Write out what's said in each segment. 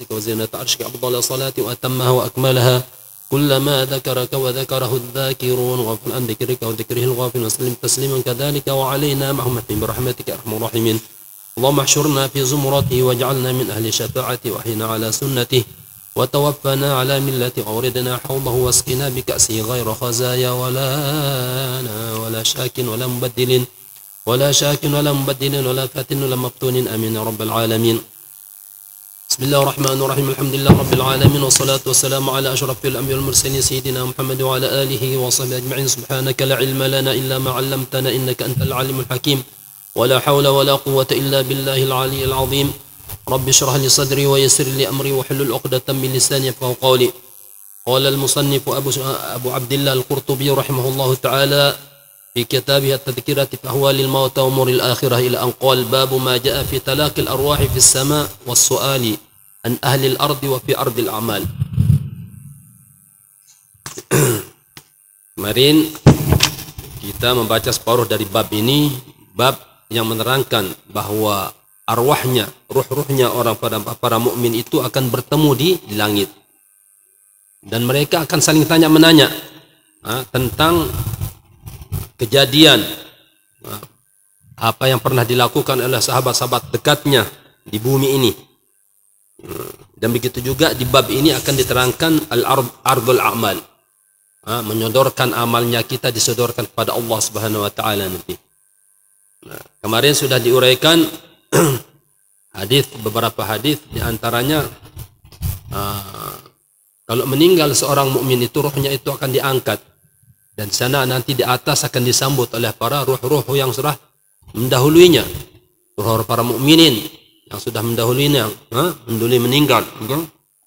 وزينة عرشك أفضل صلاة وأتمها وأكملها كلما ذكرك وذكره الذاكرون وغفل عن ذكرك وذكره الغافل وسلم تسليما كذلك وعلينا معهم برحمتك يا أرحم الراحمين. اللهم احشرنا في زمرته واجعلنا من أهل شفاعته وأحينا على سنته وتوفنا على ملته وأوردنا حوضه واسقنا بكأسه غير خزايا ولا شاك ولا مبدل ولا فاتن ولا مفتون آمين يا رب العالمين. بسم الله الرحمن الرحيم. الحمد لله رب العالمين والصلاة والسلام على أشرف الأنبياء والمرسلين سيدنا محمد وعلى آله وصحبه أجمعين. سبحانك لا علم لنا إلا ما علمتنا إنك أنت العليم الحكيم ولا حول ولا قوة إلا بالله العلي العظيم. رب اشرح لي صدري ويسر لي أمري واحلل عقدة من لساني يفقهوا قولي. قال المصنف أبو عبد الله القرطبي رحمه الله تعالى في كتابه التذكرة في أحوال الموت وأمور الآخرة إلى أن قال باب ما جاء في تلاقي الأرواح في السماء والسؤال عن أهل الأرض وفي أرض الأعمال. Kemarin kita membaca separuh dari bab ini, bab yang menerangkan bahwa arwahnya, ruh-ruhnya orang para mukmin itu akan bertemu di langit dan mereka akan saling tanya-menanya tentang kejadian apa yang pernah dilakukan oleh sahabat-sahabat dekatnya di bumi ini. Dan begitu juga di bab ini akan diterangkan al-ardul a'mal, menyodorkan amalnya kita disodorkan kepada Allah Subhanahu wa taala nanti. Kemarin sudah diuraikan beberapa hadis, di antaranya kalau meninggal seorang mukmin itu ruhnya itu akan diangkat dan sana nanti di atas akan disambut oleh para ruh-ruh yang sudah mendahuluinya, ruh para mukminin yang sudah mendahuluinya, meninggal,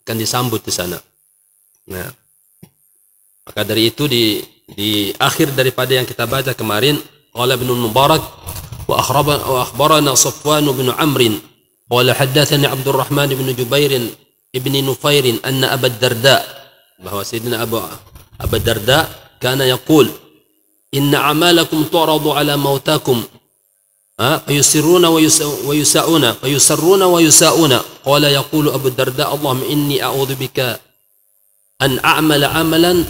akan disambut di sana. Nah, maka dari itu di akhir daripada yang kita baca kemarin, qala Ibnu Mubarak wa akhbarana Safwan bin Amr qala haddatsani Abdurrahman bin Jubair ibn Nufair anna Abu Darda, bahwa Sayyidina Abu Darda kana yaqul inna amalakum tu'radu ala mautakum fayusirruna wa yusauna qala yaqulu Abu Darda Allahumma inni a'udzu bika an a'mala amalan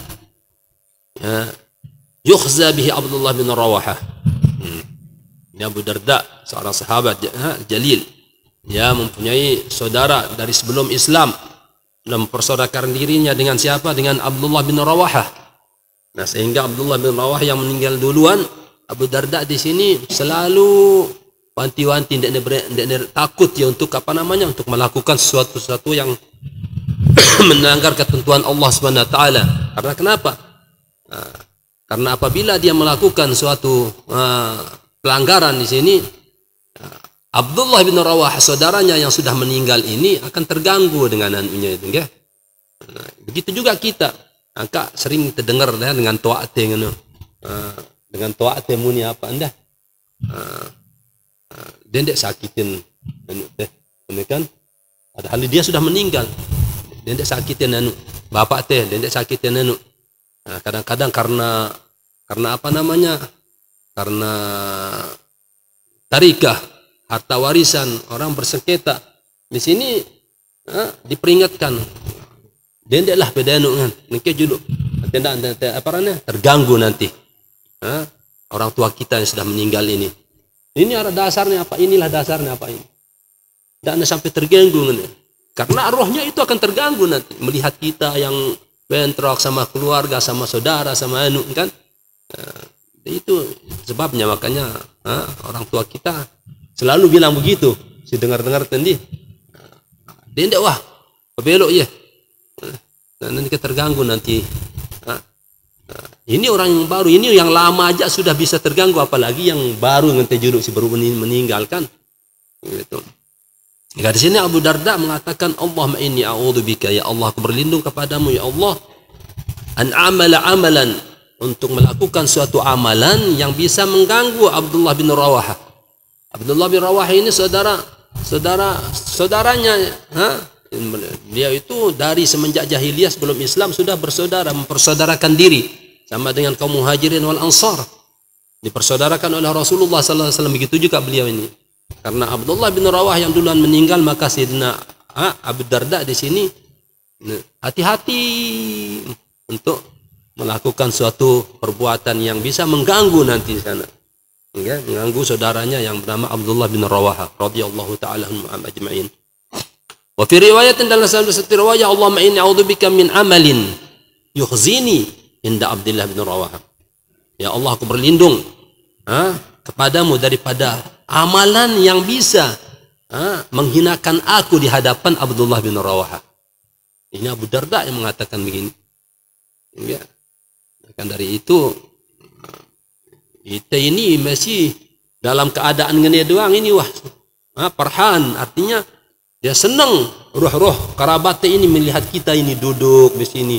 yukhza bihi Abdullah bin Rawahah. Ini Abu Darda, seorang sahabat jalil, ya, mempunyai saudara dari sebelum Islam dan mempersaudarakan dirinya dengan siapa? Dengan Abdullah bin Rawahah. Nah, sehingga Abdullah bin Rawahah yang meninggal duluan, Abu Darda di sini selalu wanti-wanti, tidak takut ya untuk untuk melakukan sesuatu yang melanggar ketentuan Allah Subhanahu wa taala. Karena kenapa? Karena apabila dia melakukan suatu pelanggaran di sini, Abdullah bin Rawahah saudaranya yang sudah meninggal ini akan terganggu dengan anunya itu, ya. Nah, begitu juga kita. Angka sering terdengar dengan to'ate dengan to'ate muni apa anda dendek sakitin kan, padahal dia sudah meninggal, dendek sakitin bapak teh dendek sakitin kadang-kadang karena apa namanya, karena tarikah, harta warisan, orang bersengketa di sini diperingatkan dendeklah bedanu kan, nengke julu terganggu nanti orang tua kita yang sudah meninggal ini. Ini ada dasarnya apa? Inilah dasarnya apa ini? Dan sampai terganggu kan? Karena rohnya itu akan terganggu nanti melihat kita yang bentrok sama keluarga, sama saudara, sama anu kan. Itu sebabnya makanya orang tua kita selalu bilang begitu. Si dengar-dengar tadi, dendek wah, belok ya. Nanti terganggu nanti. Ini orang yang baru, ini yang lama aja sudah bisa terganggu, apalagi yang baru nanti juduk si baru meninggalkan. Gitu. Di sini Abu Darda mengatakan, Allahumma inni a'udzubika, ya Allah aku berlindung kepadamu ya Allah, an amala amalan, untuk melakukan suatu amalan yang bisa mengganggu Abdullah bin Rawahah. Abdullah bin Rawahah ini saudaranya, dia itu dari semenjak jahiliyah sebelum Islam sudah bersaudara, mempersaudarakan diri sama dengan kaum Muhajirin wal Ansar, dipersaudarakan oleh Rasulullah sallallahu alaihi wasallam. Begitu juga beliau ini. Karena Abdullah bin Rawahah yang duluan meninggal, maka Sayyidina Abu Darda di sini hati-hati untuk melakukan suatu perbuatan yang bisa mengganggu nanti di sana. Ya, mengganggu saudaranya yang bernama Abdullah bin Rawaha radhiyallahu taala anhum ajma'in. Wa fi riwayatin dalam satu riwayat Allahumma inni a'udzubika min amalin yukhzini inda Abdullah bin Rawaha. Ya Allah, aku berlindung kepadamu daripada amalan yang bisa menghinakan aku di hadapan Abdullah bin Rawaha. Ini Abu Darda yang mengatakan begini. Ya. Kan dari itu kita ini masih dalam keadaan gini doang ini farhan, artinya dia senang roh-roh kerabatnya ini melihat kita ini duduk di sini,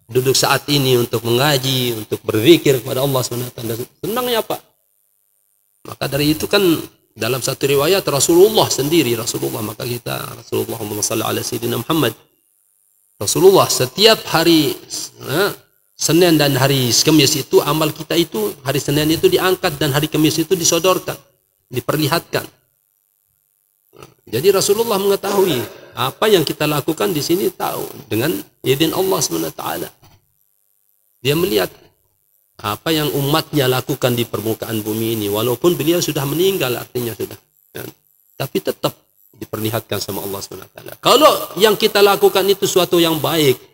duduk saat ini untuk mengaji, untuk berzikir kepada Allah SWT. Senangnya apa? Maka dari itu kan dalam satu riwayat Rasulullah sendiri, maka kita Rasulullah Muhammad Rasulullah setiap hari Senin dan hari Kamis itu amal kita itu hari Senin itu diangkat dan hari Kamis itu disodorkan, diperlihatkan. Jadi Rasulullah mengetahui apa yang kita lakukan di sini, tahu dengan izin Allah SWT. Dia melihat apa yang umatnya lakukan di permukaan bumi ini, walaupun beliau sudah meninggal, artinya sudah, tapi tetap diperlihatkan sama Allah SWT. Kalau yang kita lakukan itu suatu yang baik,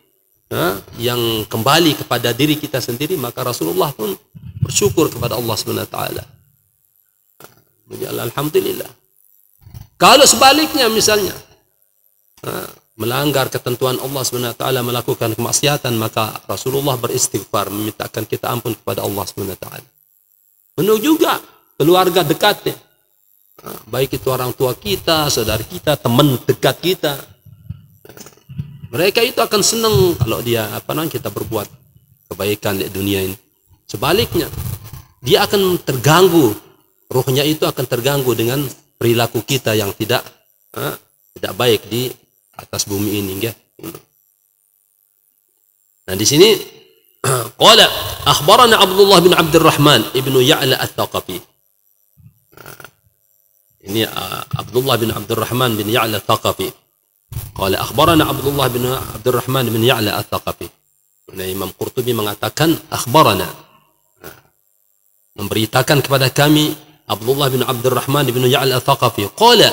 yang kembali kepada diri kita sendiri, maka Rasulullah pun bersyukur kepada Allah SWT. Alhamdulillah. Kalau sebaliknya misalnya melanggar ketentuan Allah SWT, melakukan kemaksiatan, maka Rasulullah beristighfar, memintakan kita ampun kepada Allah SWT. Penuh juga keluarga dekatnya, baik itu orang tua kita, saudara kita, teman dekat kita. Mereka itu akan senang kalau dia kita berbuat kebaikan di dunia ini. Sebaliknya, dia akan terganggu, rohnya itu akan terganggu dengan perilaku kita yang tidak baik di atas bumi ini, ya. Nah, di sini qala akhbarana Abdullah bin Abdurrahman ibnu Ya'la Ats-Tsaqafi. Ini Abdullah bin Abdurrahman bin Ya'la Ats-Tsaqafi. Qala akhbarana Abdullah bin Abdurrahman bin Ya'la Ats-Tsaqafi. Imam Qurtubi mengatakan akhbarana, memberitakan kepada kami Abdullah bin Abdurrahman bin Ya'la Ats-Tsaqafi. Qala,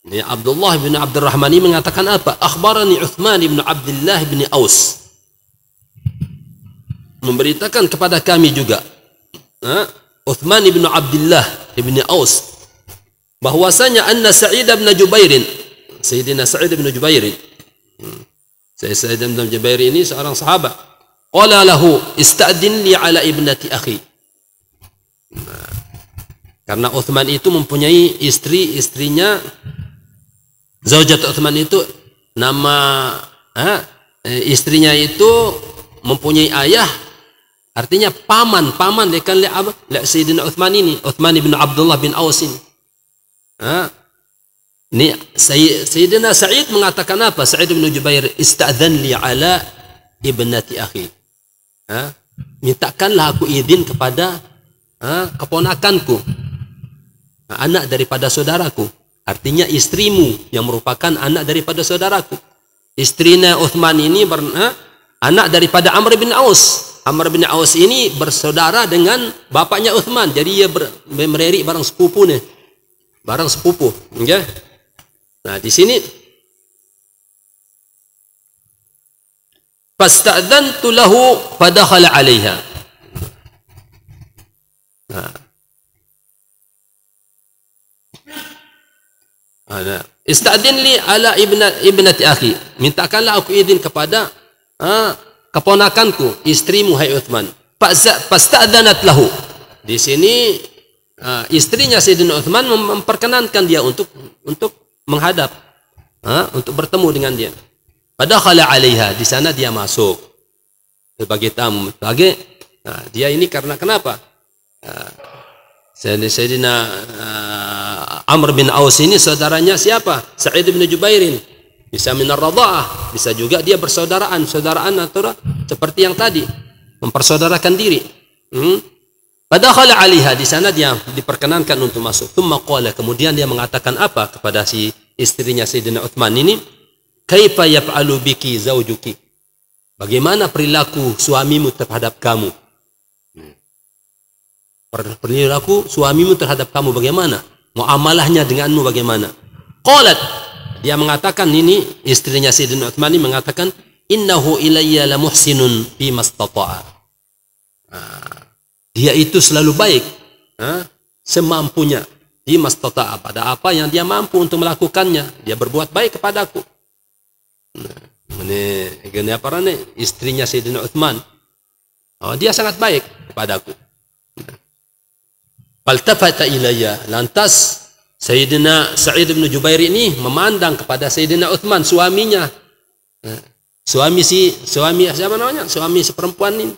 ini Abdullah bin Abdurrahman ini mengatakan apa? Akhbarani Uthman bin Abdullah bin Aus. Memberitakan kepada kami juga Uthman bin Abdullah bin Aus bahwasanya anna Sa'id bin Jubairin, Sayyidina Sa'id bin Jubair. Sa'id bin Jubair ini seorang sahabat. Qala lahu ista'din li ala ibnati akhi. Karena Uthman itu mempunyai istrinya Zaujat Uthman itu nama istrinya itu mempunyai ayah, artinya paman lekan le apa? Le Sayyidina Uthman ini, Uthman bin Abdullah bin Aus ini. Ini Sayyidina Sa'id mengatakan apa? Sa'id bin Jubair, ista'dhan li ala ibnati akhi. Mintakanlah aku izin kepada keponakanku, anak daripada saudaraku. Artinya istrimu yang merupakan anak daripada saudaraku. Istrinya Uthman ini anak daripada Amr bin Aus. Amr bin Aus ini bersaudara dengan bapaknya Uthman. Jadi ia mereri barang sepupu nih. Barang sepupu, ya. Nah, di sini fasta'dhantu lahu fadakhala 'alaiha. Nah, ista'dhin li ala ibnati akhi. Mintakanlah aku izin kepada keponakanku, istrimu hai Uthman. Fasta'dhanat lahu. Di sini istrinya Sayyidina Uthman memperkenankan dia untuk menghadap, untuk bertemu dengan dia. Fadakhala 'alaiha, di sana dia masuk sebagai tamu. Dia ini karena kenapa? Sayyidina Amr bin Aus ini saudaranya siapa? Sa'id bin Jubairin. Bisa minar radha'ah, bisa juga dia saudaraan antara seperti yang tadi, mempersaudarakan diri. Fadakhala 'alaiha, di sana dia diperkenankan untuk masuk. Tsumma qala, kemudian dia mengatakan apa kepada si istrinya Sayyidina Uthman ini, kaifa yaf'alu biki zawjuki? Bagaimana perilaku suamimu terhadap kamu? Perilaku suamimu terhadap kamu bagaimana? Muamalahnya denganmu bagaimana? Qalat, dia mengatakan, ini istrinya Sayyidina Uthman ini mengatakan, innahu ilayya la muhsinun fi mastata'a. Dia itu selalu baik, semampunya, fi mastata'a, pada apa yang dia mampu untuk melakukannya, dia berbuat baik kepadaku. Ini apa nih, istrinya Sayyidina Uthman. Dia sangat baik kepadaku. Faltafata ilayya, lantas Sayyidina Sa'id bin Jubair ini memandang kepada Sayyidina Uthman, suaminya. Suami siapa namanya? Suami si perempuan ini.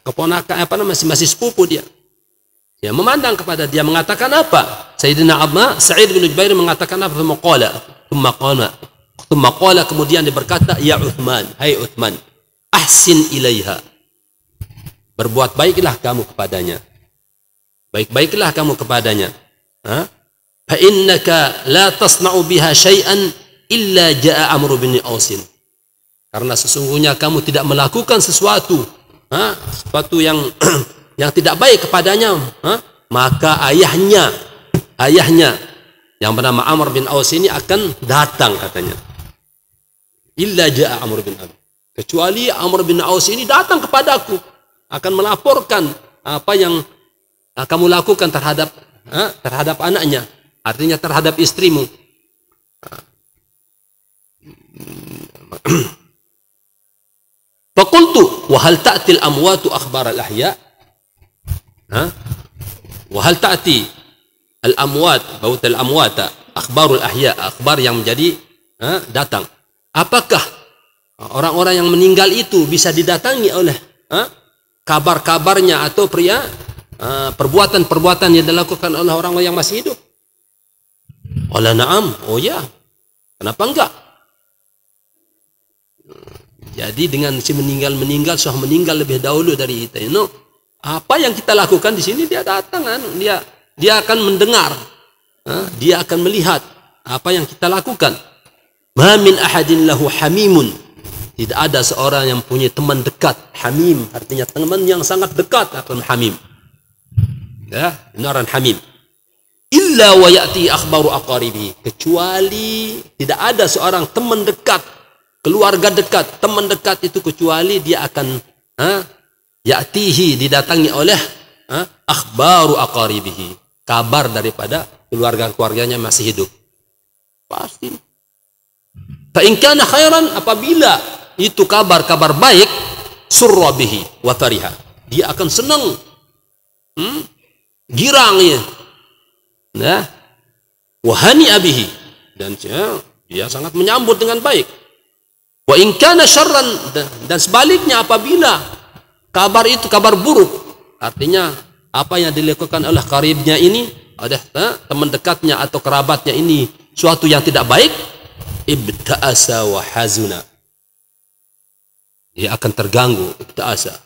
Keponakan masih sepupu dia. Dia memandang kepada dia, mengatakan apa? Sayyidina Sa'id bin Jubair mengatakan apa? Thumma qala, kemudian dia berkata, ya Uthman, hai Uthman, ahsin ilaiha. Berbuat baiklah kamu kepadanya. Baik-baiklah kamu kepadanya. Fa innaka la tasna'u biha syai'an illa ja'a Amr bin Ausin. Karena sesungguhnya kamu tidak melakukan sesuatu yang tidak baik kepadanya, maka ayahnya yang bernama Amr bin Aus ini akan datang, katanya. Illa ja'a Amr bin Aus. Kecuali Amr bin Aus ini datang kepadaku, akan melaporkan apa yang kamu lakukan terhadap anaknya, artinya terhadap istrimu. Faqultu wa hal ta'ti al-amwatu akhbar al-ahya? Wa hal ta'ti al-amwat baut al-amwata akhbarul ahya, akhbar yang menjadi datang. Apakah orang-orang yang meninggal itu bisa didatangi oleh kabar-kabarnya atau perbuatan-perbuatan yang dilakukan oleh orang yang masih hidup? Wala na'am, oh ya, kenapa enggak? Jadi dengan si meninggal sudah meninggal lebih dahulu dari kita. Apa yang kita lakukan di sini, dia datang, dia akan mendengar, dia akan melihat apa yang kita lakukan. Ma min ahadin lahu hamimun, tidak ada seorang yang punya teman dekat. Hamim artinya teman yang sangat dekat, atau hamim. Ya, naran hamim. Illa wa ya'ti akhbaru aqaribi, kecuali tidak ada seorang teman dekat, keluarga dekat, teman dekat itu, kecuali dia akan ya'tihi, didatangi oleh akhbaru aqaribihi, kabar daripada keluarga-keluarganya masih hidup. Pasti. Fa in kana khairan, apabila itu kabar-kabar baik, surra bihi wa fariha, dia akan senang, girang ya. Nah, wa hani'a bihi, dan dia sangat menyambut dengan baik. Wa in kana syarran, dan sebaliknya apabila kabar itu kabar buruk, artinya apa yang dilakukan oleh karibnya ini, ada teman dekatnya atau kerabatnya ini suatu yang tidak baik, ibta'asa wa hazuna, dia akan terganggu, ibta'asa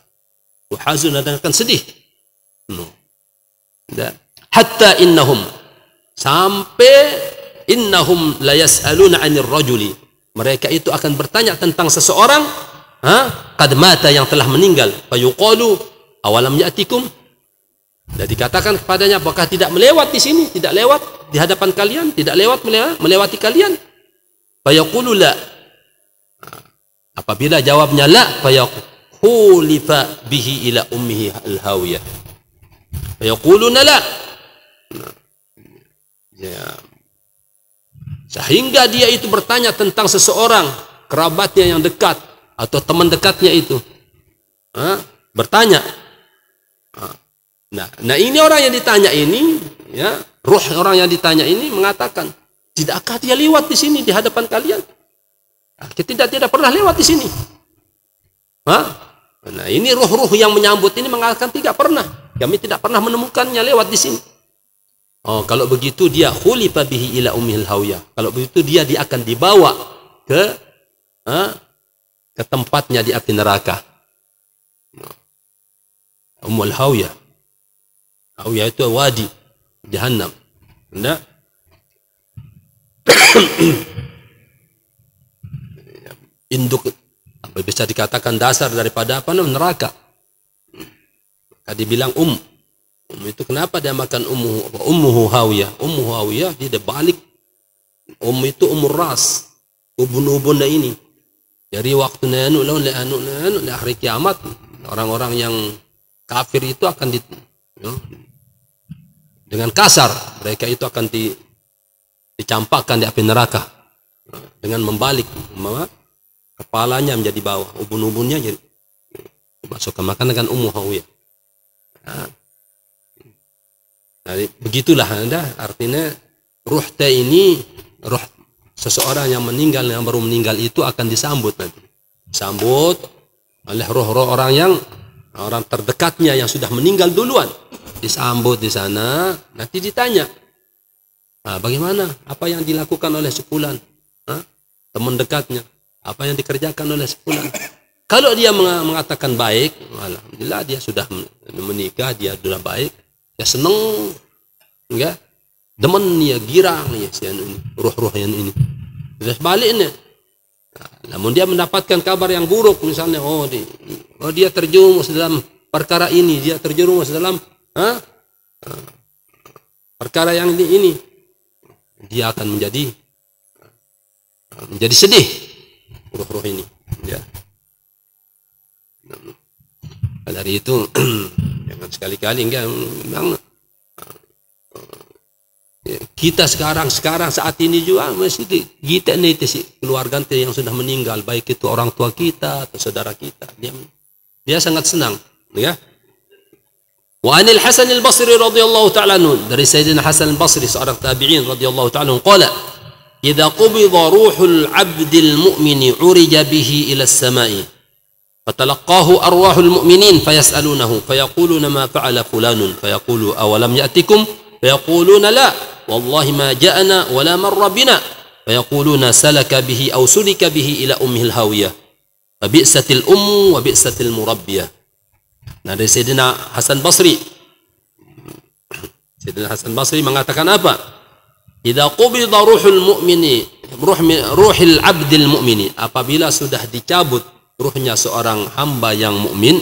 wa hazuna, dan akan sedih. Hatta innahum, sampai innahum la yas'aluna 'anil rajuli, mereka itu akan bertanya tentang seseorang qad mata, yang telah meninggal. Fayuqalu awalam ya'tikum, dan dikatakan kepadanya, apakah tidak melewat di sini, tidak lewat di hadapan kalian, tidak lewat melewati kalian? Fayaqulu la, apabila jawabnya la, fayakhulifa bihi ila ummihi al-hawiyah. Fayaquluna la, sehingga dia itu bertanya tentang seseorang, kerabatnya yang dekat atau teman dekatnya itu, bertanya. Nah ini orang yang ditanya ini, ya, ruh orang yang ditanya ini mengatakan, tidakkah dia lewat di sini di hadapan kalian? Tidak pernah lewat di sini. Nah ini ruh-ruh yang menyambut ini mengatakan, tidak pernah, kami tidak pernah menemukannya lewat di sini. Oh, kalau begitu dia khulifa bihi ila ummil hawiyah. Kalau begitu dia akan dibawa ke tempatnya di api neraka. Ummul hawiyah. Hawiyah itu wadi Jahannam. Nah, Induk, bisa dikatakan dasar daripada apa namanya, neraka. Tadi bilang itu kenapa dia makan ummuhu hawiyah? Ummuhu hawiyah dia balik. Itu umur ras, ubun-ubunnya ini. Jadi waktu nanu le hari kiamat, orang-orang yang kafir itu akan dengan kasar mereka itu akan dicampakkan di api neraka dengan membalik kepalanya menjadi bawah, ubun-ubunnya jadi masukkan, makan dengan ummu hawiyah. Nah, begitulah artinya ruh ini, ruh seseorang yang meninggal, yang baru meninggal itu akan disambut nanti, disambut oleh roh-roh orang terdekatnya yang sudah meninggal duluan, disambut di sana, nanti ditanya, bagaimana, apa yang dilakukan oleh sepulan, teman dekatnya, apa yang dikerjakan oleh sepulan. Kalau dia mengatakan baik, alhamdulillah dia sudah menikah, dia sudah baik, dia senang, enggak, demen ya, girang ya si ini, ruh-ruh yang ini. Sudah sebaliknya, namun dia mendapatkan kabar yang buruk, misalnya dia terjerumus dalam perkara ini, dia terjerumus dalam perkara yang ini, dia akan menjadi sedih, ruh-ruh ini, ya. Dari itu jangan sekali-kali memang kita sekarang saat ini juga mesti kita nih keluarga yang sudah meninggal, baik itu orang tua kita atau saudara kita, dia sangat senang, ya. Wa anil Hasan al-Basri radhiyallahu ta'ala anhu, dari Sayyidina Hasan al-Basri seorang tabi'in radhiyallahu ta'ala anhu, qala idza qubida ruhul 'abdil mu'mini 'urija bihi ila as-sama'i فتلقاه أرواح المؤمنين فيسألونه فيقولون ما فعل فلان فيقول أولم يأتكم فيقولون لا والله ما جاءنا ولا مر بنا فيقولون سلك به أو سلك به إلى أمه الهاوية فبئست الأم وبئست المربية. Nah, dari Sayyidina Hasan Basri, Sayyidina Hasan Basri mengatakan apa? Idza qubida ruhul mu'mini, ruhil abdil mu'mini, apabila sudah dicabut ruhnya seorang hamba yang mukmin,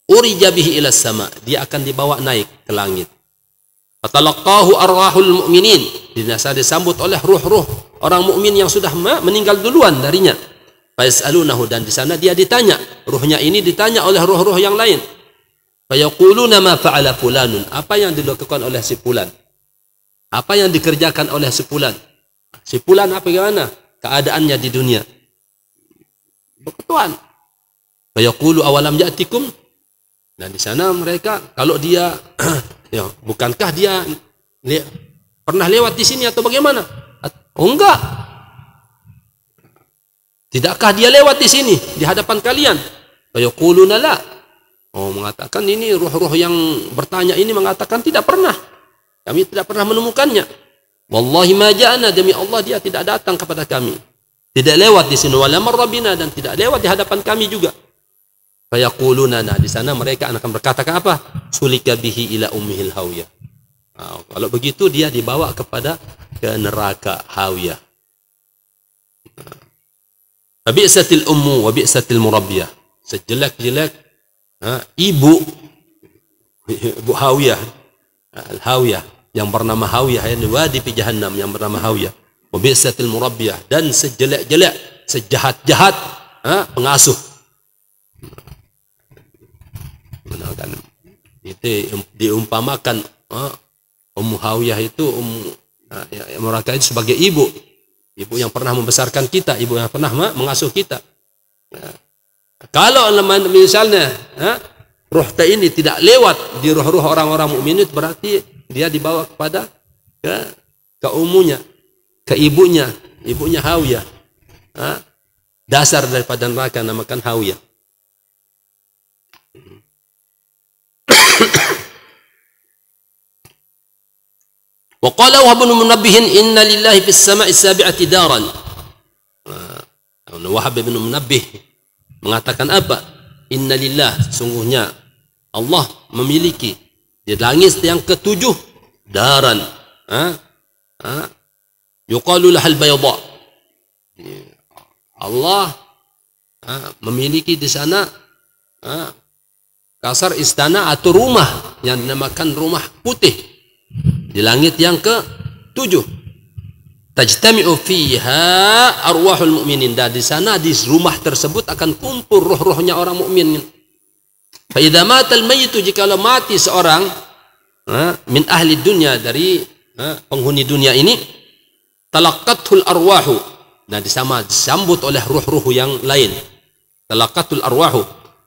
urija bihi ila sama, dia akan dibawa naik ke langit. Fatalaqahu arwahul mu'minin, disambut oleh ruh-ruh orang mukmin yang sudah meninggal duluan darinya. Fayasalunahu, dan di sana dia ditanya, ruhnya ini ditanya oleh ruh-ruh yang lain. Fayaquluna ma fa'ala fulanun, apa yang dilakukan oleh si fulan? Apa yang dikerjakan oleh si fulan? Si fulan apa gimana keadaannya di dunia? Beketuan. Fayaqulu awalam ya'tikum, dan di sana mereka, kalau dia ya, bukankah dia pernah lewat di sini atau bagaimana? Oh enggak. Tidakkah dia lewat di sini di hadapan kalian? Fayaquluna la. Mengatakan ini ruh-ruh yang bertanya ini mengatakan tidak pernah. Kami tidak pernah menemukannya. Wallahi ma ja'ana, demi Allah dia tidak datang kepada kami. Tidak lewat di sini, wala marra bina, dan tidak lewat di hadapan kami juga. Fayaquluna, di sana mereka akan berkata apa? Sulika bihi ila ummihil hawiyah. Kalau begitu dia dibawa ke neraka hawiyah. Bi'satil ummu wa bi'satil murabbiyah. Sejelek-jelek ibu hawiyah, al-hawiyah yang bernama hawiyah, yani wadi fi jahannam yang bernama hawiyah. Wa bi'satil murabbiyah, dan sejelek-jelek, sejahat-jahat pengasuh. Itu diumpamakan Ummu Hawiyah itu mereka itu sebagai ibu yang pernah membesarkan kita, ibu yang pernah mengasuh kita. Kalau misalnya ruh ini tidak lewat di ruh-ruh orang-orang mukmin, berarti dia dibawa kepada ke ummunya, ke ibunya Hawiyah, dasar daripada neraka namakan Hawiyah. Wa qala Wahab bin Munabbih inna lillahi fis sama'i sabi'ati daran. Wahab bin Munabbih mengatakan apa? Inna lillah, sungguhnya Allah memiliki di langit yang ketujuh daran. yuqalu lahal bayda. Allah memiliki di sana kasar istana atau rumah yang dinamakan rumah putih di langit yang ke-7. Tajtami'u fiha arwahul mu'minin. Dan di sana di rumah tersebut akan kumpul roh-rohnya orang mukmin. Fa idza matal mayyitu, jika mati seorang min ahli dunya, dari penghuni dunia ini, talaqqatul arwahu. Nah, disambut oleh ruh-ruh yang lain. Talaqqatul arwahu.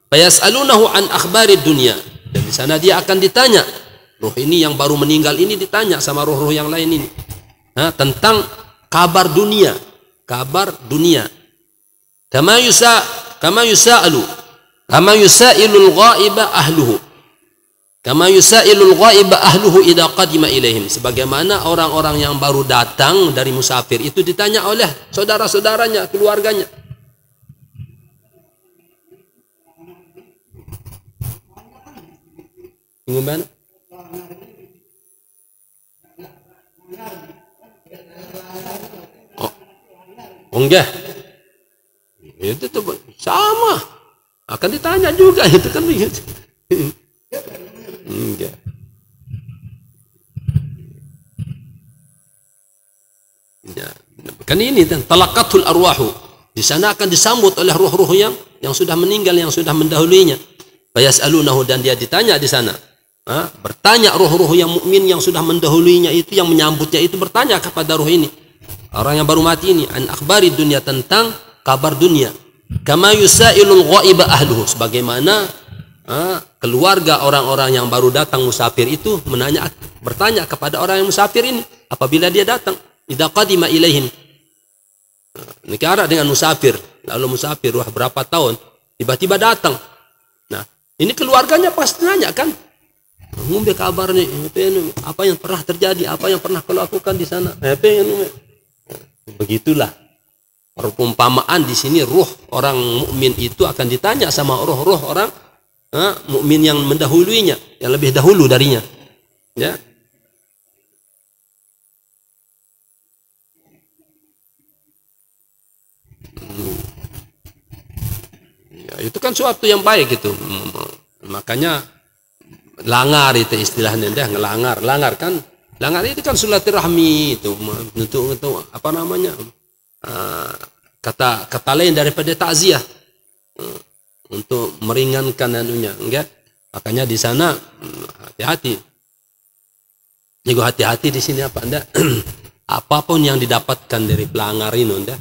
Fa yas'alunahu an akhbarid dunya. Dan di sana dia akan ditanya. Ruh ini yang baru meninggal ini ditanya sama ruh-ruh yang lain ini tentang kabar dunia, kama yusailul ghaiba ahluhu idza qadima ilaihim, sebagaimana orang-orang yang baru datang dari musafir itu ditanya oleh saudara-saudaranya, keluarganya. Gimana? Enggak, itu tuh sama, akan ditanya juga, itu kan begitu. Enggak. Ya, kan ini talaqatul arwahu. Di sana akan disambut oleh ruh-ruh yang sudah meninggal, yang sudah mendahulunya. Fayas'alunahu, dan dia ditanya di sana. Bertanya ruh-ruh yang mukmin yang sudah mendahulunya itu, yang menyambutnya itu, bertanya kepada ruh ini, orang yang baru mati ini, an akhbari dunia, tentang kabar dunia. Kama yusailul ghaiba ahluhu, sebagaimana keluarga orang-orang yang baru datang musafir itu bertanya kepada orang yang musafir ini apabila dia datang. Idza qadima ilaihim. Negara dengan musafir, lalu musafir berapa tahun tiba-tiba datang. Nah, ini keluarganya pasti nanya kan, ngombe kabar nih, apa yang pernah terjadi, apa yang pernah kau lakukan di sana. Begitulah perumpamaan di sini, ruh orang mukmin itu akan ditanya sama ruh-ruh orang mukmin yang mendahuluinya, yang lebih dahulu darinya. Ya. Ya, itu kan suatu yang baik itu. Makanya langar itu istilahnya, langar kan. Langar itu kan silaturahmi itu, untuk apa namanya, kata lain daripada takziah, untuk meringankan anunya, enggak? Makanya di sana hati-hati. Juga hati-hati di sini apa anda? Apapun yang didapatkan dari pelanggar ini, anda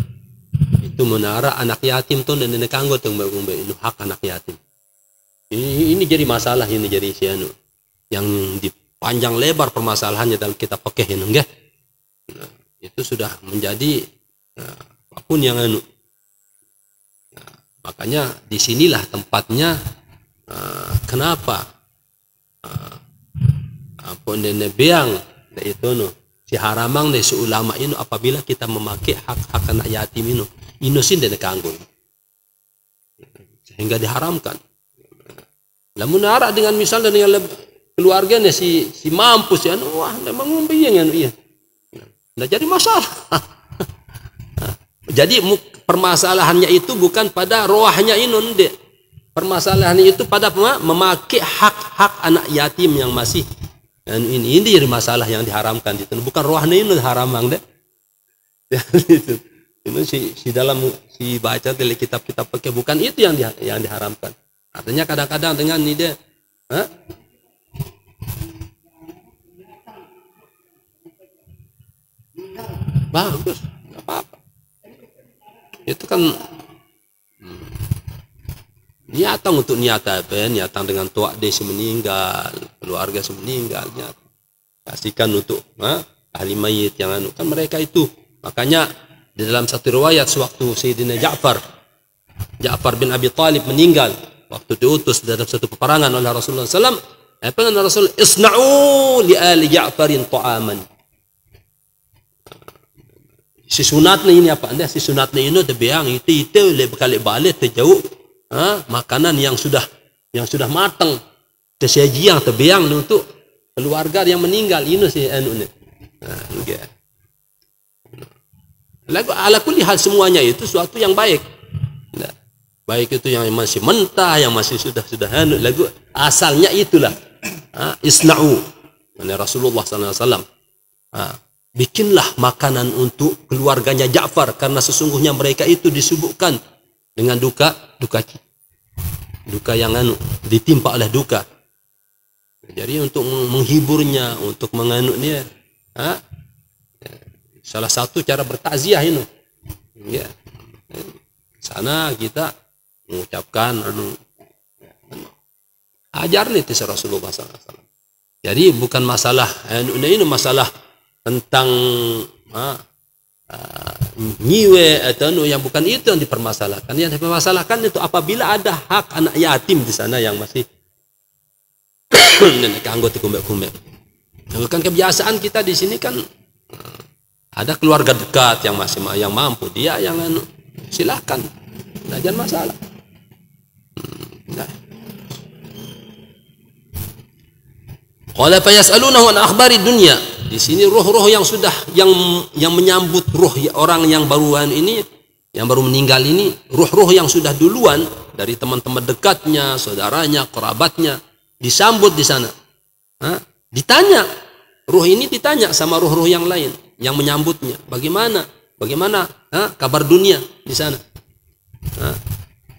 itu menara anak yatim tuh dan nenek anggot yang itu hak anak yatim. Ini jadi masalah, ini jadi sianu yang panjang lebar permasalahannya dalam kitab fikih ini, enggak? Nah, itu sudah menjadi apapun yang makanya disinilah tempatnya. Kenapa apa nenek biang itu si haramang dari si ulama ini, apabila kita memakai hak anak yatim ini sin dan kanggo, sehingga diharamkan. Namun arah dengan misalnya dengan keluarganya si mampu si wah memang ngombeyang iya, nah jadi masalah. Jadi permasalahannya itu bukan pada rohnya ini, permasalahannya itu pada memakai hak anak yatim yang masih ini jadi masalah yang diharamkan itu, bukan rohnya ini haramang deh. Itu si dalam si baca dari kitab-kitab pakai, bukan itu yang diharamkan. Artinya kadang-kadang dengan ini dia bagus, nggak apa-apa. Itu kan niatan untuk niatan dengan tua desi meninggal, keluarga meninggal, kasihkan untuk ahli mayit yang kan mereka itu. Makanya di dalam satu riwayat sewaktu Sayyidina Ja'far bin Abi Thalib meninggal, waktu diutus dalam satu peperangan oleh Rasulullah SAW, Rasul isna'u li ali Ja'farin ta'aman. Si sunatnya ini apa anda? Si sunatnya ini terbiang itu lebih kali balik terjauh makanan yang sudah matang, tersaji yang terbiang untuk keluarga yang meninggal ini si anu ni. Lagu ala kulli hal semuanya itu suatu yang baik. Nah, baik itu yang masih mentah, yang masih sudah lagu asalnya itulah. Isna'u. Rasulullah SAW. Bikinlah makanan untuk keluarganya Ja'far karena sesungguhnya mereka itu disibukkan dengan duka yang ditimpa oleh duka. Jadi untuk menghiburnya, untuk menganuknya, salah satu cara bertakziah ini. Ya. Sana kita mengucapkan ajar nih Rasulullah SAW. Jadi bukan masalah ini masalah tentang nyiwe atau yang bukan itu yang dipermasalahkan. Yang dipermasalahkan itu apabila ada hak anak yatim di sana yang masih nenek anggota kumbek-kumbek. Bukan kebiasaan kita di sini kan ada keluarga dekat yang masih yang mampu, dia yang silahkan, jangan masalah. Qala fa yas'alunahu an akhbari dunya. Di sini roh-roh yang sudah yang menyambut roh orang yang baruan ini, yang baru meninggal ini, roh-roh yang sudah duluan dari teman-teman dekatnya, saudaranya, kerabatnya, disambut di sana. Ditanya, roh ini ditanya sama roh-roh yang lain yang menyambutnya. Bagaimana kabar dunia di sana?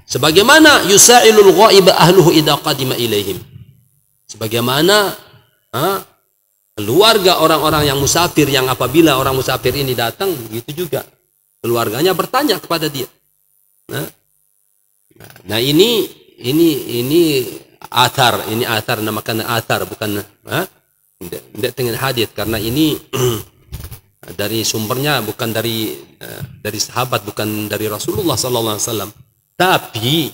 Sebagaimana yusailul ghaib ahluhu idza qadima ilaihim. Sebagaimana keluarga orang-orang yang musafir, yang apabila orang musafir ini datang, begitu juga keluarganya bertanya kepada dia. Nah ini athar, namakan athar, bukan tidak dengan hadits, karena ini dari sumbernya bukan dari sahabat, bukan dari Rasulullah SAW, tapi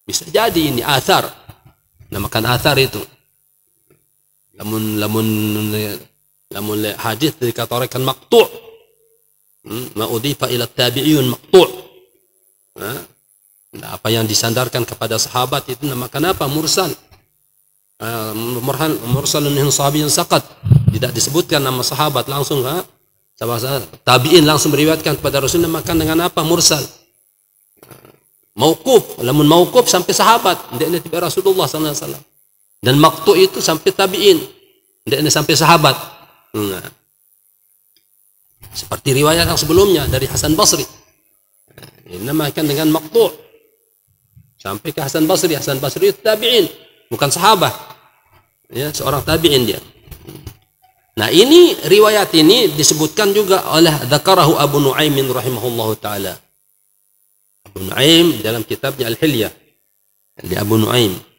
bisa jadi ini athar, namakan athar itu. Lamun hadits dikatakan maqtu', ma udhifa ila tabi'iyun maqtu'. Apa yang disandarkan kepada sahabat itu namakan apa? Mursal. Mursalun min sahabiyyin saqat. Tidak disebutkan nama sahabat langsung, tabi'in langsung meriwayatkan kepada Rasul, namakan dengan apa? Mursal. Mauquf, lamun mauquf sampai sahabat, tidak tiba Rasulullah sallallahu alaihi wasallam. Dan maqtu' itu sampai tabi'in, tidak sampai sahabat. Seperti riwayat yang sebelumnya dari Hasan Basri. Dinamakan dengan maqtu'. Sampai ke Hasan Basri. Hasan Basri itu tabi'in, bukan sahabat. Ya, seorang tabi'in dia. Nah, ini riwayat ini disebutkan juga oleh dzakarahu Abu Nu'aim rahimahullahu taala. Abu Nu'aim dalam kitabnya Al-Hilyah. Di Abu Nu'aim.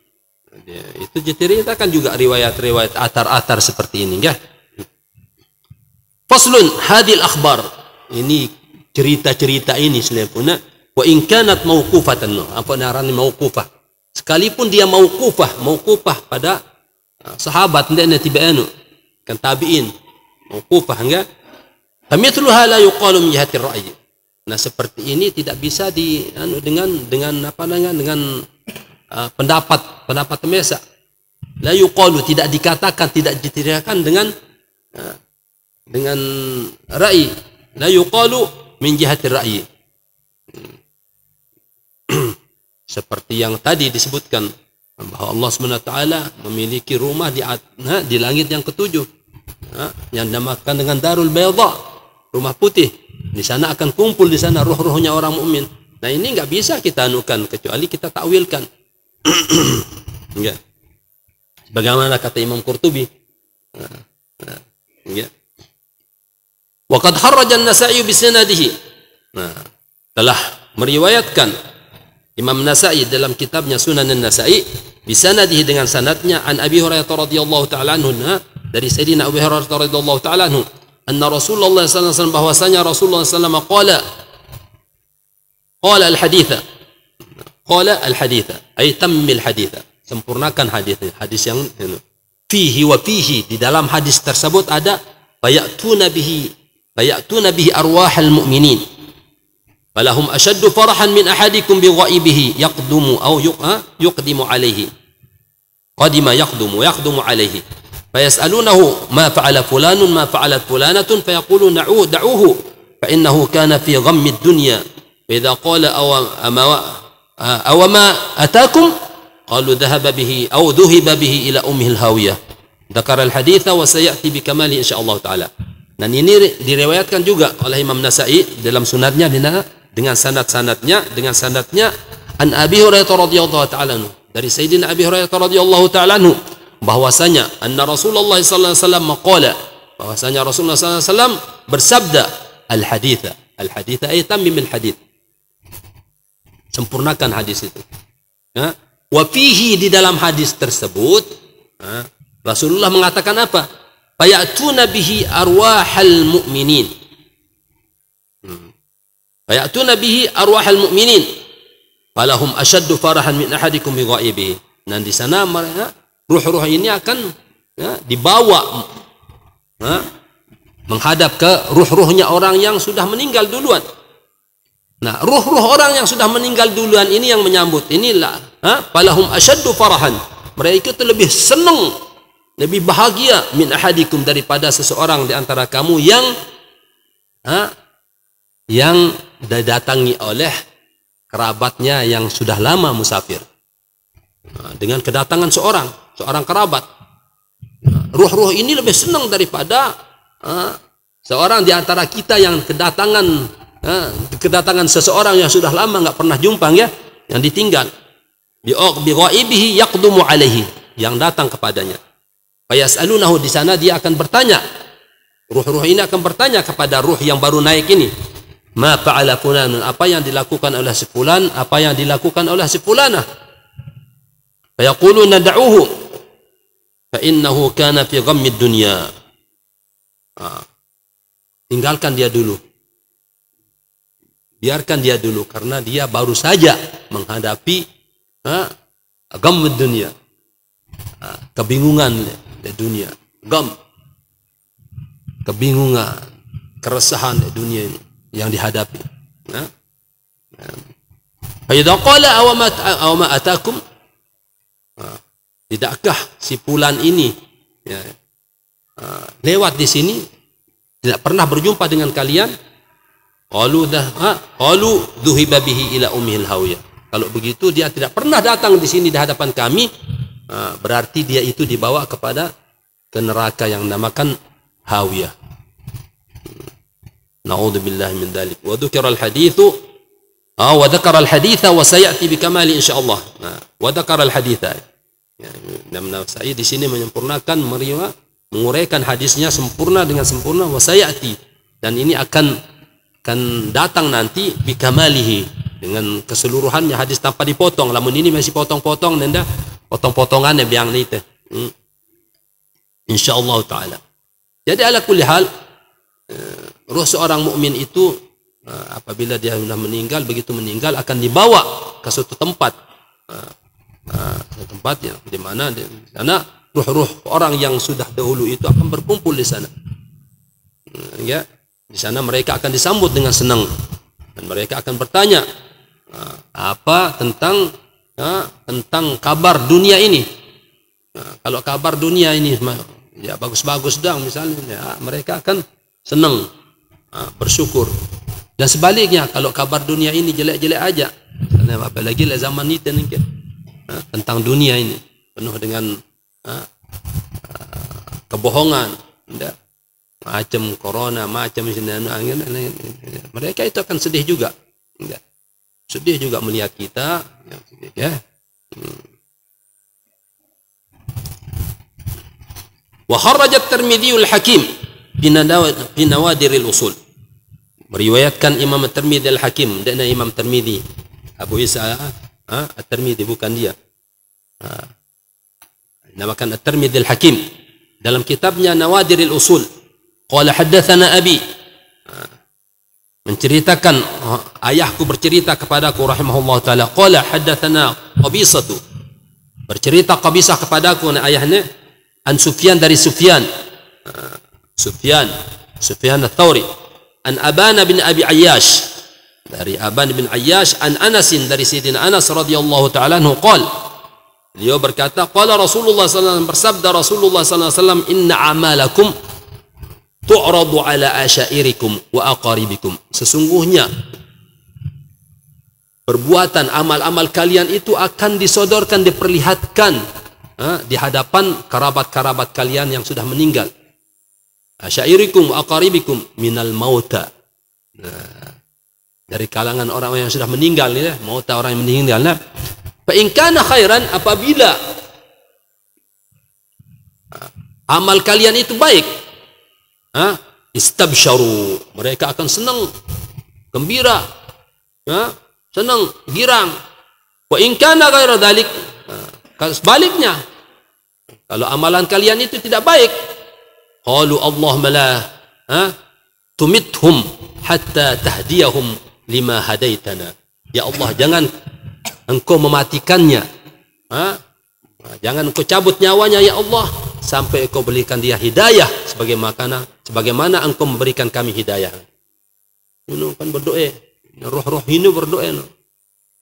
Itu diceritakan juga riwayat-riwayat athar-athar seperti ini, ya. Faslun hadil akhbar. Ini cerita-cerita ini selepuna wa in kanat mauqufatan. Apa narani mauqufah? Sekalipun dia mauqufah pada sahabat, ndekna tibanu kan tabi'in. Mauqufah enggak? Famithluha la yuqalu min jihati ar-ra'y. Nah, seperti ini tidak bisa dengan pendapat mesa. La yuqalu, tidak dikatakan, tidak diteriakan dengan ra'i. La yuqalu min jihati ra'yi. Seperti yang tadi disebutkan bahwa Allah SWT memiliki rumah di langit yang ketujuh, yang dinamakan dengan Darul Bayda, rumah putih. Di sana akan kumpul di sana roh-rohnya orang mukmin. Nah, ini enggak bisa kita anukan kecuali kita takwilkan. Ya. Bagaimana kata Imam Qurtubi? Ya. Wa qad harraja an-Nasa'i bi sanadihi. Telah meriwayatkan Imam Nasa'i dalam kitabnya Sunan an-Nasa'i bi sanadihi, dengan sanadnya, an Abi Hurairah radhiyallahu ta'ala anhu, dari Sayyidina Abu Hurairah radhiyallahu ta'ala anhu, anna Rasulullah sallallahu alaihi wasallam, bahwasanya Rasulullah sallallahu alaihi wasallam qala al-haditha ay tammil haditha, sempurnakan hadis yang fihi wa fihi, di dalam hadis tersebut ada bayatuna bihi arwahal mu'minin falahum ashaddu farahan min ahadikum bi ghaibihi yaqdumu aw yuqdimu alayhi qadima yaqdumu alayhi fayasalunahu ma fa'ala fulanun ma fa'alat fulanatun fayaqulu da'uhu fa innahu kana fi ghammi ad-dunya fa idza qala aw ma atakum qalu dhahaba bihi aw dhuhiba bihi ila ummihi al-hawiyah. Dzakara al-haditsa wa sayati bi kamali insyaallah taala. Dan ini diriwayatkan juga oleh Imam Nasa'i dalam sunatnya dengan sanad-sanadnya an Abi Hurairah radhiyallahu taala anhu, dari Sayyidina Abi Hurairah radhiyallahu taala anhu, bahwasanya anna Rasulullah sallallahu alaihi wasallam qala, bahwasanya Rasulullah sallallahu alaihi wasallam bersabda, al-haditha ay tammim al-hadith, sempurnakan hadis itu. Wa fihi, di dalam hadis tersebut Rasulullah mengatakan apa? Fayatuna bihi arwahal mu'minin. Fayatuna bihi arwahal mu'minin. Falahum ashaddu farahan min ahadikum bi ghaibihi. Dan di sana ruh-ruh ini akan dibawa menghadap ke ruh-ruhnya orang yang sudah meninggal duluan. Nah, ruh-ruh orang yang sudah meninggal duluan ini yang menyambut. Inilah falahum ashaddu farahan. Mereka itu lebih senang, lebih bahagia min ahadikum, daripada seseorang di antara kamu yang didatangi oleh kerabatnya yang sudah lama musafir. Dengan kedatangan seorang kerabat, ruh-ruh ini lebih senang daripada seorang di antara kita yang kedatangan seseorang yang sudah lama nggak pernah jumpa, ya, yang ditinggal. Bi ghaibihi yaqdumu alaihi, yang datang kepadanya. Fayas'alunahu, di sana dia akan bertanya, ruh-ruh ini akan bertanya kepada ruh yang baru naik ini, ma fa'ala fulanun, apa yang dilakukan oleh si fulan, apa yang dilakukan oleh si fulanah. Fayaquluna da'uhu fa innahu kana fi ghammid dunya. Tinggalkan dia dulu, biarkan dia dulu, karena dia baru saja menghadapi ghammid dunya, kebingungan di dunia, kebingungan, keresahan di dunia ini yang dihadapi. Fa idza qala aw ma atakum, tidakkah si fulan ini lewat di sini, tidak pernah berjumpa dengan kalian? Qalu dhuhiba bihi ila ummil hawiyah. Kalau begitu dia tidak pernah datang di sini di hadapan kami, berarti dia itu dibawa ke neraka yang dinamakan hawiyah. Na'udzubillahi min dzalik. Wa dzukira al-haditsu wa dzakara al-haditsa wa sayati bi kamali insyaallah. Wa dzakara al-haditsa. Imam Nasa'i di sini menyempurnakan, menguraikan hadisnya sempurna dengan sempurna, wa sayati, dan ini akan datang nanti bi kamalihi, dengan keseluruhannya hadis tanpa dipotong. Lamun ini masih potong-potong, nenda potong-potongannya biang itu. Insyaallah taala. Jadi ala kulli hal, ruh seorang mukmin itu apabila dia sudah meninggal, begitu meninggal akan dibawa ke suatu tempat, yang di mana di sana ruh-ruh orang yang sudah dahulu itu akan berkumpul di sana. Ya, di sana mereka akan disambut dengan senang, dan mereka akan bertanya apa tentang kabar dunia ini. Kalau kabar dunia ini ya bagus-bagus dong misalnya, ya, mereka akan senang, bersyukur. Dan sebaliknya, kalau kabar dunia ini jelek-jelek aja, apalagi zaman ini tentang dunia ini penuh dengan kebohongan, macam corona, macam mereka itu akan sedih juga, sedih juga melihat kita, ya. Wa kharraja at-Tirmidzi al-Hakim fi Nawadir al-Usul. Meriwayatkan Imam At-Tirmidzi al-Hakim, dan Imam Tirmidzi Abu Isa At-Tirmidzi, bukan dia. Namakan At-Tirmidzi al-Hakim dalam kitabnya Nawadir al-Usul. Qala haddatsana abi, menceritakan ayahku bercerita kepadaku rahimahullah taala. Qala haddatsana Qabisatu, bercerita Qabisah kepadaku, ayahnya, an Sufyan, dari Sufyan Ats-Tsauri, an Aban bin Abi Ayyash, dari Aban bin Ayyash, an Anasin, dari Sayyidina Anas radhiyallahu taala anhu, qala, beliau berkata, qala Rasulullah sallallahu alaihi wasallam, bersabda Rasulullah sallallahu alaihi wasallam, inna amalakum, tu'radu ala asyairikum wa aqaribikum. Sesungguhnya perbuatan amal-amal kalian itu akan disodorkan, diperlihatkan di hadapan kerabat-kerabat kalian yang sudah meninggal. Asyairikum wa aqaribikum minal mauta. Dari kalangan orang yang sudah meninggal ya, mauta orang yang meninggal. Nah, fa in kana khairan, apabila amal kalian itu baik, istabsyaru, mereka akan senang, gembira, senang, girang. Wa in kana ghaira dzalik, sebaliknya, kalau amalan kalian itu tidak baik, qalu Allahumma la tumithum hatta tahdiyahum lima hadaitana. Ya Allah, jangan engkau mematikannya, jangan engkau cabut nyawanya ya Allah, sampai engkau berikan dia hidayah sebagaimana engkau memberikan kami hidayah. Ini kan berdoa, roh-roh ini berdoa.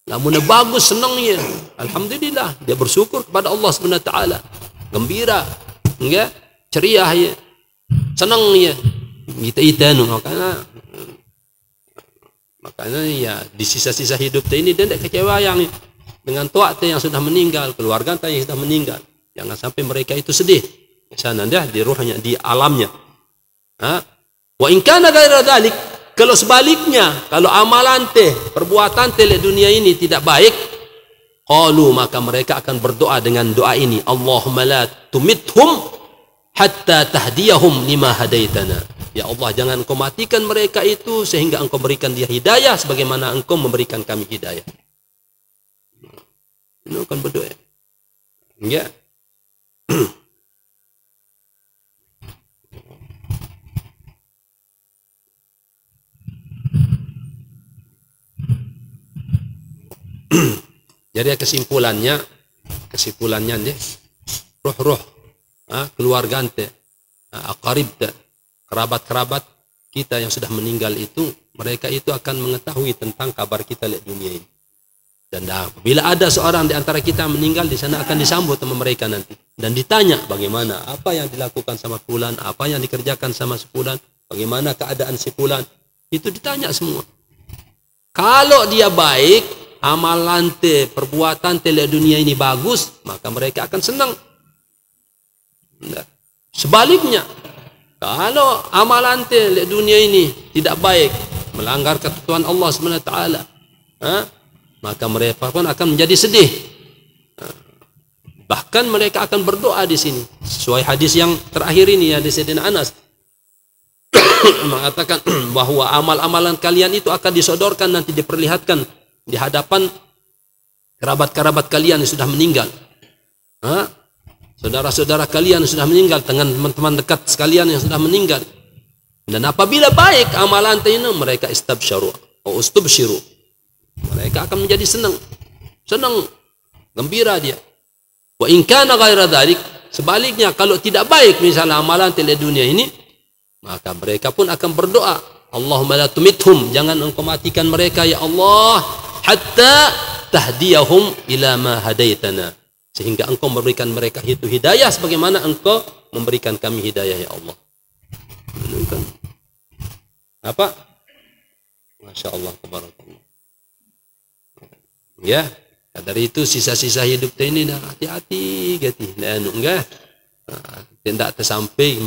Namun bagus, senangnya, alhamdulillah, dia bersyukur kepada Allah Subhanahu wa taala, gembira, ya, ceria ya, senang ya. Kita makanya ya di sisa-sisa hidup ini dia tidak kecewa yang dengan tua yang sudah meninggal, keluarga yang sudah meninggal. Jangan sampai mereka itu sedih. Sana dia di ruhnya, di alamnya. Wa in kana ghaira dzalik, kalau sebaliknya, kalau amalan perbuatan di dunia ini tidak baik, qalu, maka mereka akan berdoa dengan doa ini, Allahumma la tumithum hatta tahdiyahum lima hadaitana. Ya Allah, jangan engkau matikan mereka itu sehingga engkau berikan dia hidayah sebagaimana engkau memberikan kami hidayah. Ini akan berdoa. Ya. Jadi kesimpulannya deh, roh-roh, keluarga ante, aqarib, kerabat-kerabat kita yang sudah meninggal itu, mereka itu akan mengetahui tentang kabar kita di dunia ini. Dan bila ada seorang di antara kita meninggal, di sana akan disambut sama mereka nanti dan ditanya bagaimana, apa yang dilakukan sama fulan, apa yang dikerjakan sama si fulan, bagaimana keadaan si fulan, itu ditanya semua. Kalau dia baik, amalan perbuatan di dunia ini bagus, maka mereka akan senang. Nah, sebaliknya, kalau amalan di dunia ini tidak baik, melanggar ketentuan Allah SWT, maka mereka pun akan menjadi sedih. Bahkan mereka akan berdoa di sini. Sesuai hadis yang terakhir ini, hadis Sayyidina Anas mengatakan bahwa amal-amalan kalian itu akan disodorkan, nanti diperlihatkan di hadapan kerabat-kerabat kalian yang sudah meninggal. Saudara-saudara kalian yang sudah meninggal, dengan teman-teman dekat sekalian yang sudah meninggal. Dan apabila baik amalan ini, mereka istabsyaru atau ustubsyiru, mereka akan menjadi senang, gembira dia. Wa in kana ghaira dzalik, sebaliknya kalau tidak baik misalnya amalan di dunia ini, maka mereka pun akan berdoa, Allahumma la tumithum, jangan engkau matikan mereka ya Allah, hatta tahdiyahum ila ma hadaitana, sehingga engkau memberikan mereka itu hidayah sebagaimana engkau memberikan kami hidayah ya Allah. Apa? Masya Allah, tabarakallah. Ya, dari itu sisa-sisa hidup ini dah hati-hati gitu. Enggak, tidak tersampai,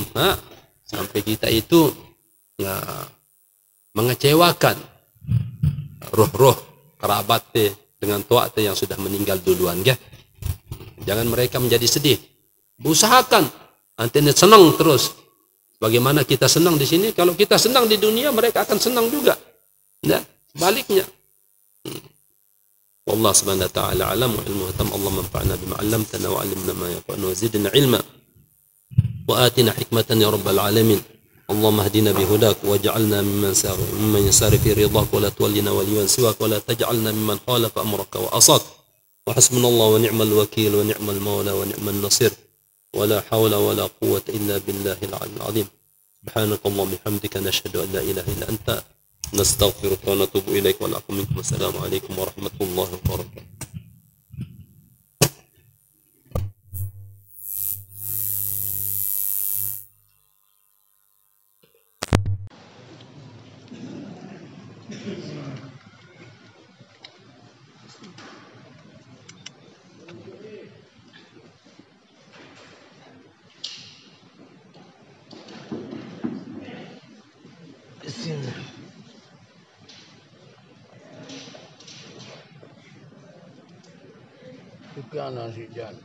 sampai kita itu mengecewakan roh-roh kerabat dengan tua yang sudah meninggal duluan, ya. Jangan mereka menjadi sedih. Usahakan antene senang terus. Bagaimana kita senang di sini, kalau kita senang di dunia, mereka akan senang juga. Ya, sebaliknya. Wallahu subhanahu wa ta'ala alam wa ilmuhu tam. Allah manfa'na bima 'allamtana wa 'allimna ma yanfa'una wa zidna ilma wa atina hikmatan ya rabbal alamin. Allahumma hdina bihudak waj'alna mimman yasari fi ridhak wa la tuwallina waliyan siwak wa la taj'alna mimman khalafa amraka wa asak. Wa hasbunallahu wa ni'mal wakil wa ni'mal mawla wa ni'mal nasir. ولا حول ولا قوة إلا بالله العلي العظيم. سبحانك اللهم وبحمدك نشهد أن لا إله إلا أنت نستغفرك ونتوب إليك ونعفو منكم. السلام عليكم ورحمة الله وبركاته. Sekian Asijan.